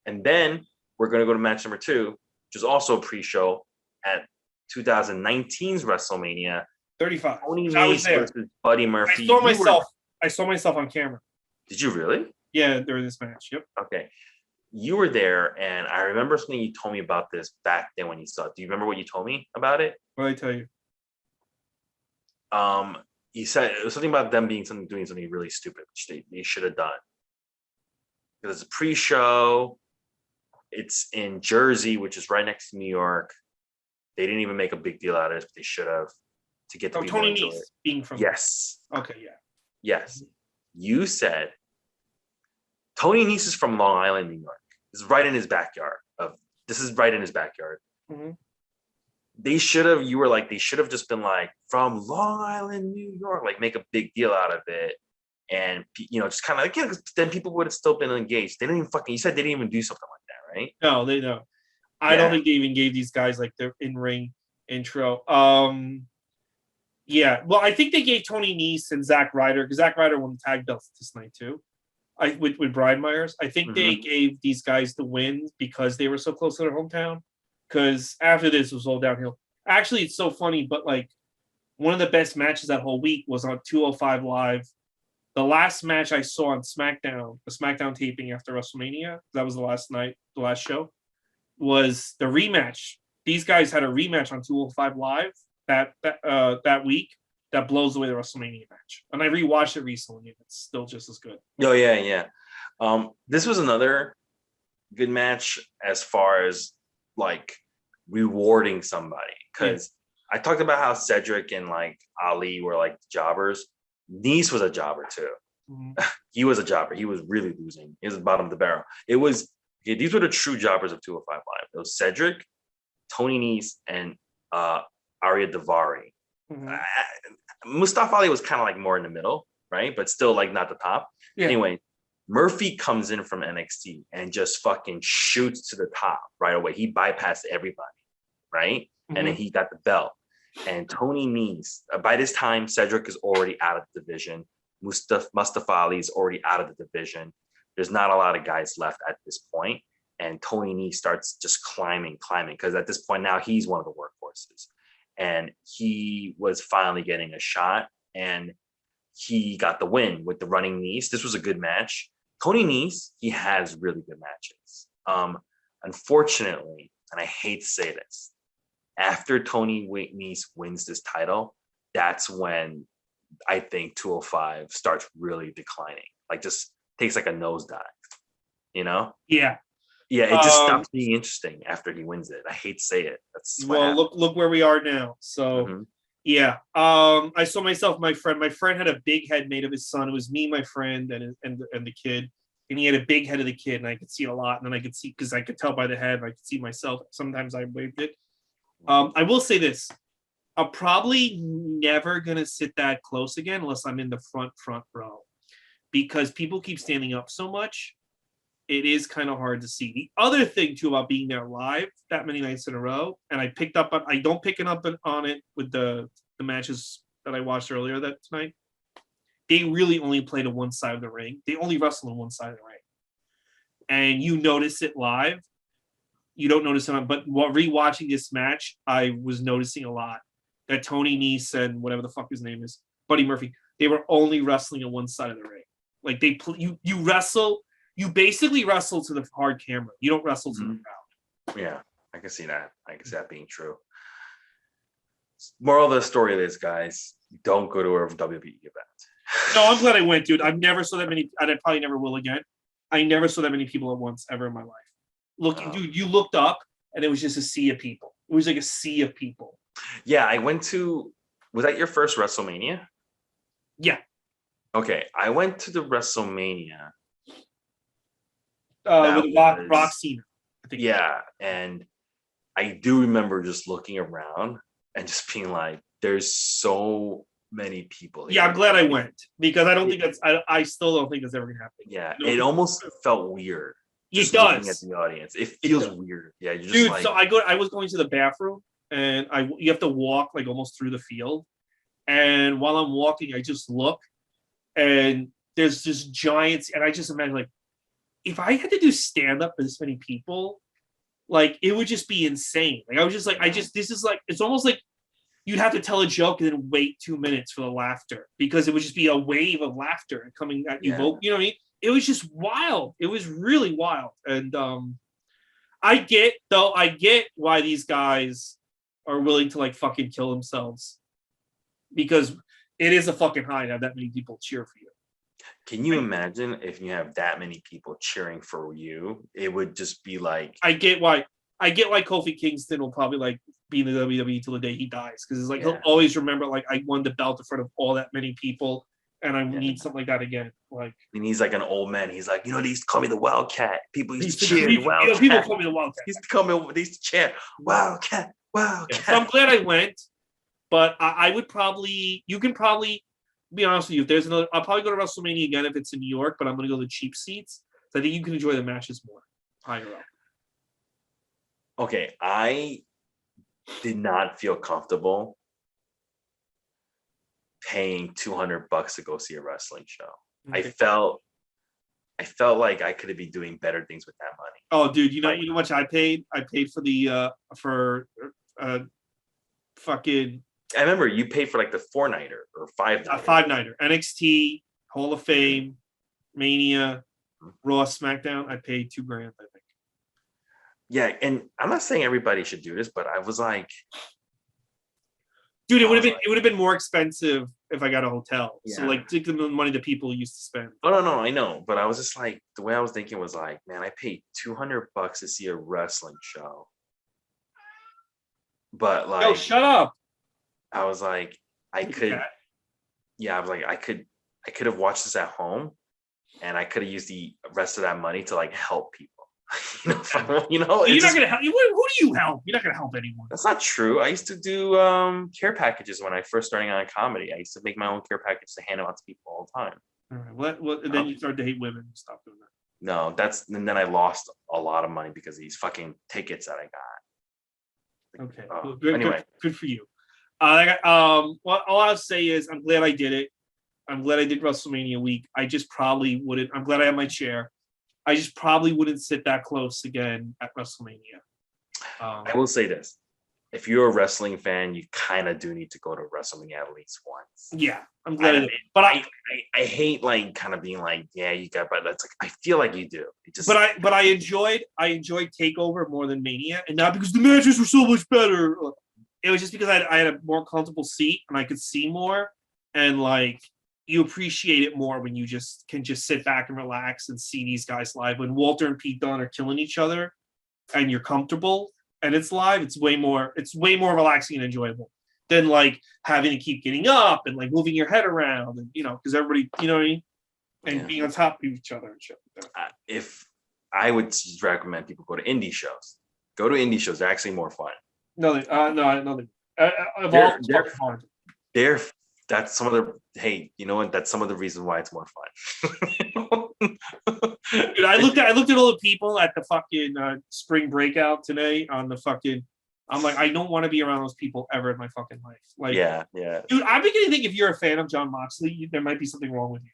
And then we're going to go to match number 2, which is also a pre-show at 2019's WrestleMania. 35. Tony I was Neese there. versus Buddy Murphy. I saw myself on camera. Did you really? Yeah, during this match. Yep. Okay. You were there, and I remember something you told me about this back then when you saw it. Do you remember what you told me about it? What did I tell you? You said it was something about them doing something really stupid, which they should have done. Because it's a pre-show. It's in Jersey, which is right next to New York. They didn't even make a big deal out of it, but they should have to get the people Tony into Neese it. being from Yes. Okay, yeah. Yes. You said Tony Neese is from Long Island, New York. This is right in his backyard. Mm-hmm. They should have just been like, from Long Island, New York, like make a big deal out of it. And, just kind of like, then people would have still been engaged. They didn't even you said they didn't even do something like that, right? No, they don't. I don't think they even gave these guys like their in-ring intro. Yeah. Well, I think they gave Tony Neese and Zack Ryder, because Zack Ryder won the tag belts this night too. With Brian Myers. I think they gave these guys the win because they were so close to their hometown. Because after this, it was all downhill. Actually, it's so funny, but like one of the best matches that whole week was on 205 Live. The last match I saw on SmackDown, the SmackDown taping after WrestleMania, that was the last night, the last show, was the rematch. These guys had a rematch on 205 Live that week that blows away the WrestleMania match. And I rewatched it recently, and it's still just as good. Oh, yeah. This was another good match as far as like rewarding somebody, because I talked about how Cedric and like Ali were like jobbers. Neese was a jobber too. Mm-hmm. He was a jobber. He was really losing. He was the bottom of the barrel. These were the true jobbers of 205 Live. It was Cedric, Tony Neese, and Arya Daivari. Mm-hmm. Mustafa Ali was kind of like more in the middle, right? But still like not the top. Yeah. Anyway, Murphy comes in from NXT and just fucking shoots to the top right away. He bypassed everybody, right? Mm-hmm. And then he got the belt. And Tony Neese, by this time, Cedric is already out of the division. Mustafa Ali is already out of the division. There's not a lot of guys left at this point. And Tony Neese starts just climbing, because at this point now he's one of the workhorses. And he was finally getting a shot. And he got the win with the running Neese. This was a good match. Tony Neese, he has really good matches. Unfortunately, and I hate to say this, after Tony Neese wins this title, that's when I think 205 starts really declining. Like just takes like a nosedive, Yeah. Yeah, it just stops being interesting after he wins it. I hate to say it. Look where we are now. So yeah. I saw myself, my friend had a big head made of his son. It was me, my friend, and the kid. And he had a big head of the kid, and I could see it a lot. And then I could see, because I could tell by the head, I could see myself. Sometimes I waved it. I will say this. I'm probably never going to sit that close again unless I'm in the front row, because people keep standing up so much. It is kind of hard to see. The other thing, too, about being there live that many nights in a row, and I don't pick up on it with the matches that I watched earlier that tonight. They really only play to one side of the ring. They only wrestle on one side of the ring. And you notice it live. You don't notice it but while rewatching this match, I was noticing a lot that Tony Neese and whatever the fuck his name is, Buddy Murphy, they were only wrestling on one side of the ring. Like you wrestle, you basically wrestle to the hard camera. You don't wrestle to the crowd. Yeah, I can see that. I can see that being true. Moral of the story is, guys, don't go to a WWE event. No, I'm glad I went, dude. I've never saw that many. I probably never will again. I never saw that many people at once ever in my life. Dude, you looked up and it was just a sea of people. It was like a sea of people. Yeah, I went to. Was that your first WrestleMania? Yeah. Okay, I went to the WrestleMania. With Rock Cena. I think. Yeah, and I do remember just looking around and just being like, "There's so many people here." Yeah, I'm glad I went, because I don't think that's. I still don't think that's ever gonna happen. Yeah, it almost felt weird. It does. Looking at the audience, it feels weird. Yeah, you're just dude. Like... So I was going to the bathroom, and you have to walk like almost through the field, and while I'm walking, I just look, and there's just giants, and I just imagine like if I had to do stand up for this many people, like it would just be insane. Like I was just like, this is like, it's almost like you'd have to tell a joke and then wait 2 minutes for the laughter because it would just be a wave of laughter coming at you. Yeah. You know what I mean? It was just wild. It was really wild. And I get why these guys are willing to like fucking kill themselves because it is a fucking high to have that many people cheer for you. Can you imagine if you have that many people cheering for you? It would just be like, I get why Kofi Kingston will probably like be in the WWE till the day he dies because it's like he'll always remember like I won the belt in front of all that many people and I need something like that again. Like, and he's like an old man. He's like, they used to call me the Wildcat. People used to cheer Wildcat. People call me the Wildcat. They used to chant Wildcat, Wildcat. So I'm glad I went, but I would probably. You can probably be honest with you. If there's another, I'll probably go to WrestleMania again if it's in New York, but I'm going to go to the cheap seats. So I think you can enjoy the matches more higher up. Okay, I did not feel comfortable paying $200 to go see a wrestling show. Okay. I felt like I could be doing better things with that money. Oh, dude, you know how much I paid? I paid for the fucking. I remember you paid for like the 4-nighter or 5-nighter. A 5-nighter. NXT, Hall of Fame, Mania, Raw, SmackDown. I paid $2,000, I think. Yeah, and I'm not saying everybody should do this, but I was like, dude, it would have been more expensive if I got a hotel. Yeah. So like, think of the money that people used to spend. Oh no, I know, but I was just like, the way I was thinking was like, man, I paid $200 to see a wrestling show, but like, oh, shut up. I was like, I could have watched this at home, and I could have used the rest of that money to like help people. You're not gonna help. Who do you help? You're not gonna help anyone. That's not true. I used to do care packages when I first started on comedy. I used to make my own care package to hand them out to people all the time. All right. What? And then you started to hate women and stop doing that. No, and then I lost a lot of money because of these fucking tickets that I got. Okay. Well, good for you. Well, all I'll say is I'm glad I did it. I'm glad I did WrestleMania week. I just probably wouldn't. I'm glad I have my chair. I just probably wouldn't sit that close again at WrestleMania. I will say this. If you're a wrestling fan, you kind of do need to go to WrestleMania at least once. Yeah, I'm glad I did. But I hate like kind of being like, yeah, you got, but that's like, I feel like you do. But I enjoyed TakeOver more than Mania, and not because the matches were so much better. It was just because I had a more comfortable seat and I could see more, and like you appreciate it more when you can sit back and relax and see these guys live. When Walter and Pete Dunne are killing each other, and you're comfortable and it's live, it's way more relaxing and enjoyable than like having to keep getting up and like moving your head around and because everybody what I mean, and being on top of each other and shit. If I would recommend people go to indie shows, they're actually more fun. No, that's some of the. Hey, you know what? That's some of the reason why it's more fun. Dude, I looked at all the people at the fucking spring breakout today on the fucking. I'm like, I don't want to be around those people ever in my fucking life. Like, yeah. Dude, I'm beginning to think if you're a fan of Jon Moxley, there might be something wrong with you.